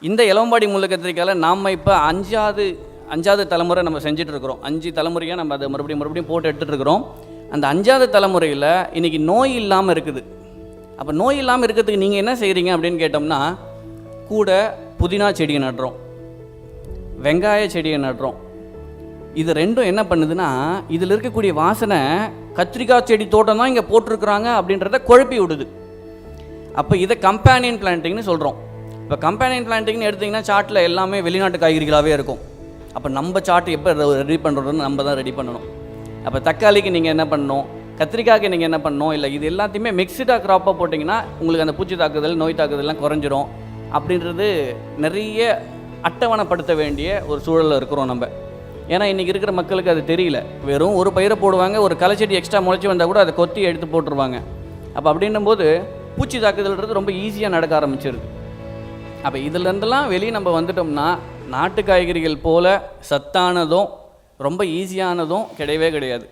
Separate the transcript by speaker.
Speaker 1: இந்த இளம்பாடி முள்ளு கத்திரிக்காயில் நாம் இப்போ அஞ்சாவது தலைமுறை நம்ம செஞ்சிட்ருக்கிறோம். 5 தலைமுறையாக நம்ம அதை மறுபடியும் போட்டு எடுத்துகிட்ருக்கிறோம். அந்த 5வது தலைமுறையில் இன்றைக்கி நோய் இல்லாமல் இருக்குது. அப்போ நோய் இல்லாமல் இருக்கிறதுக்கு நீங்கள் என்ன செய்கிறீங்க அப்படின்னு கேட்டோம்னா, கூட புதினா செடியை நடுறோம், வெங்காய செடியை நடுறோம். இது ரெண்டும் என்ன பண்ணுதுன்னா, இதில் இருக்கக்கூடிய வாசனை கத்திரிக்காய் செடி தோட்டம் தான் இங்கே போட்டிருக்கிறாங்க அப்படின்றத குழப்பி விடுது. அப்போ இதை கம்பேனியன் பிளான்டிங்னு சொல்கிறோம். இப்போ கம்பேனியன் பிளான்டிங்னு எடுத்திங்கன்னா சாட்டில் எல்லாமே வெளிநாட்டு காய்கறிகளாகவே இருக்கும். அப்போ நம்ம சாட்டு எப்போ ரெடி பண்ணுறோன்னு நம்ம தான் ரெடி பண்ணணும். அப்போ தக்காளிக்கு நீங்கள் என்ன பண்ணணும், கத்திரிக்காய்க்கு நீங்கள் என்ன பண்ணணும், இல்லை இது எல்லாத்தையுமே மிக்ஸ்டாக க்ராப்பாக போட்டிங்கன்னா உங்களுக்கு அந்த பூச்சி தாக்குதல், நோய் தாக்குதல்லாம் குறைஞ்சிரும். அப்படின்றது நிறைய அட்டவணைப்படுத்த வேண்டிய ஒரு சூழலில் இருக்கிறோம் நம்ம. ஏன்னா இன்றைக்கி இருக்கிற மக்களுக்கு அது தெரியல. வெறும் ஒரு பயிரை போடுவாங்க, ஒரு களைச்செடி எக்ஸ்ட்ரா முளைச்சி வந்தால் கூட அதை கொத்தி எடுத்து போட்டுருவாங்க. அப்போ அப்படின்னும் போது பூச்சி தாக்குதல்ன்றது ரொம்ப ஈஸியாக நடக்க ஆரம்பிச்சிருது. அப்போ இதிலேருந்தெல்லாம் வெளியே நம்ம வந்துட்டோம்னா, நாட்டு காய்கறிகள் போல் சத்தானதும் ரொம்ப ஈஸியானதும் கிடையவே கிடையாது.